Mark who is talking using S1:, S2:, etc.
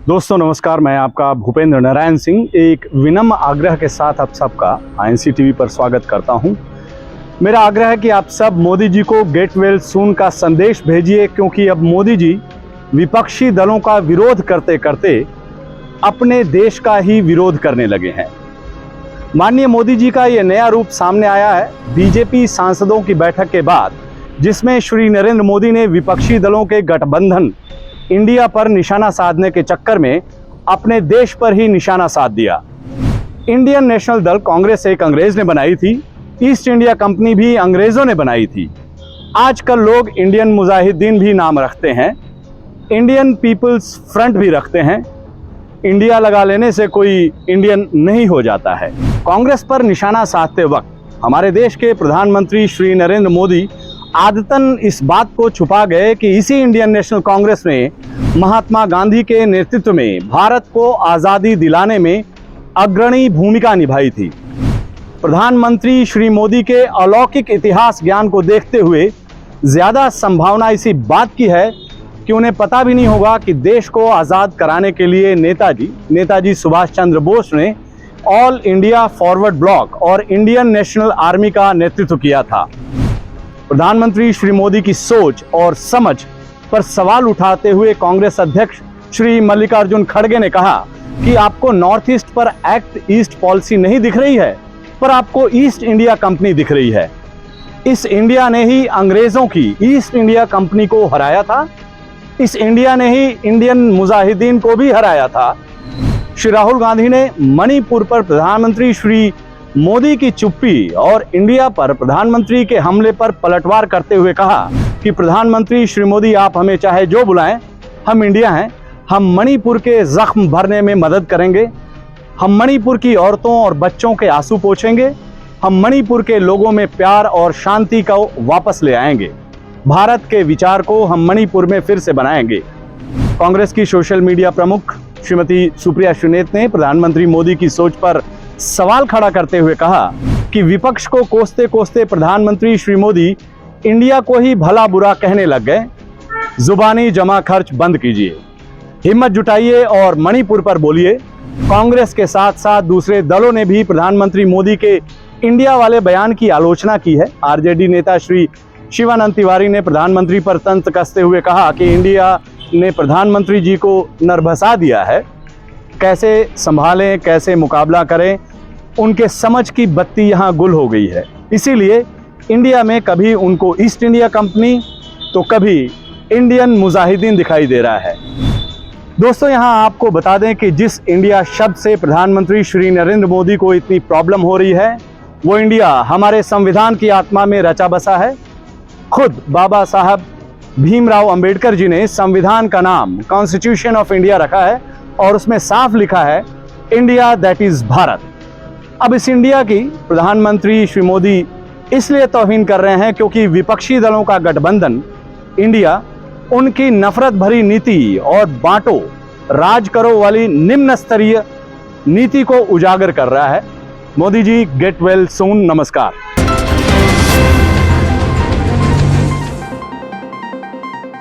S1: दोस्तों नमस्कार, मैं आपका भूपेंद्र नारायण सिंह एक विनम्र आग्रह के साथ आप सबका आईएनसी टीवी पर स्वागत करता हूं। मेरा आग्रह है कि आप सब मोदी जी को गेट वेल सून का संदेश भेजिए, क्योंकि अब मोदी जी विपक्षी दलों का विरोध करते करते अपने देश का ही विरोध करने लगे हैं। माननीय मोदी जी का ये नया रूप सामने आया है बीजेपी सांसदों की बैठक के बाद, जिसमें श्री नरेंद्र मोदी ने विपक्षी दलों के गठबंधन इंडिया पर निशाना साधने के चक्कर में अपने देश पर ही निशाना साध दिया। इंडियन नेशनल दल कांग्रेस एक अंग्रेज ने बनाई थी, ईस्ट इंडिया कंपनी भी अंग्रेजों ने बनाई थी। आजकल लोग इंडियन मुजाहिदीन भी नाम रखते हैं, इंडियन पीपल्स फ्रंट भी रखते हैं। इंडिया लगा लेने से कोई इंडियन नहीं हो जाता है। कांग्रेस पर निशाना साधते वक्त हमारे देश के प्रधानमंत्री श्री नरेंद्र मोदी आदतन इस बात को छुपा गए कि इसी इंडियन नेशनल कांग्रेस ने महात्मा गांधी के नेतृत्व में भारत को आज़ादी दिलाने में अग्रणी भूमिका निभाई थी। प्रधानमंत्री श्री मोदी के अलौकिक इतिहास ज्ञान को देखते हुए ज़्यादा संभावना इसी बात की है कि उन्हें पता भी नहीं होगा कि देश को आज़ाद कराने के लिए नेताजी सुभाष चंद्र बोस ने ऑल इंडिया फॉरवर्ड ब्लॉक और इंडियन नेशनल आर्मी का नेतृत्व किया था। प्रधानमंत्री श्री मोदी की सोच और समझ पर सवाल उठाते हुए कांग्रेस अध्यक्ष श्री मल्लिकार्जुन खड़गे ने कहा कि आपको नॉर्थ ईस्ट पर एक्ट ईस्ट पॉलिसी नहीं दिख रही है, पर आपको ईस्ट इंडिया कंपनी दिख रही है। इस इंडिया ने ही अंग्रेजों की ईस्ट इंडिया कंपनी को हराया था, इस इंडिया ने ही इंडियन मुजाहिदीन को भी हराया था। श्री राहुल गांधी ने मणिपुर पर प्रधानमंत्री श्री मोदी की चुप्पी और इंडिया पर प्रधानमंत्री के हमले पर पलटवार करते हुए कहा कि प्रधानमंत्री श्री मोदी, आप हमें चाहे जो बुलाएं, हम इंडिया हैं, हम मणिपुर के जख्म भरने में मदद करेंगे, हम मणिपुर की औरतों और बच्चों के आंसू पोंछेंगे, हम मणिपुर के लोगों में प्यार और शांति को वापस ले आएंगे, भारत के विचार को हम मणिपुर में फिर से बनाएंगे। कांग्रेस की सोशल मीडिया प्रमुख श्रीमती सुप्रिया श्रीनेत ने प्रधानमंत्री मोदी की सोच पर सवाल खड़ा करते हुए कहा कि विपक्ष को कोसते कोसते प्रधानमंत्री श्री मोदी इंडिया को ही भला बुरा कहने लग गए। जुबानी जमा खर्च बंद कीजिए, हिम्मत जुटाइए और मणिपुर पर बोलिए। कांग्रेस के साथ साथ दूसरे दलों ने भी प्रधानमंत्री मोदी के इंडिया वाले बयान की आलोचना की है। आरजेडी नेता श्री शिवानंद तिवारी ने प्रधानमंत्री पर तंज कसते हुए कहा कि इंडिया ने प्रधानमंत्री जी को नरभसा दिया है, कैसे संभालें, कैसे मुकाबला करें, उनके समझ की बत्ती यहाँ गुल हो गई है। इसीलिए इंडिया में कभी उनको ईस्ट इंडिया कंपनी तो कभी इंडियन मुजाहिदीन दिखाई दे रहा है। दोस्तों, यहाँ आपको बता दें कि जिस इंडिया शब्द से प्रधानमंत्री श्री नरेंद्र मोदी को इतनी प्रॉब्लम हो रही है, वो इंडिया हमारे संविधान की आत्मा में रचा बसा है। खुद बाबा साहब भीमराव अंबेडकर जी ने संविधान का नाम कॉन्स्टिट्यूशन ऑफ इंडिया रखा है और उसमें साफ लिखा है इंडिया दैट इज भारत। अब इस इंडिया की प्रधानमंत्री श्री मोदी इसलिए तौहीन कर रहे हैं क्योंकि विपक्षी दलों का गठबंधन इंडिया उनकी नफरत भरी नीति और बांटो राज करो वाली निम्न स्तरीय नीति को उजागर कर रहा है। Modi ji, get well soon. नमस्कार।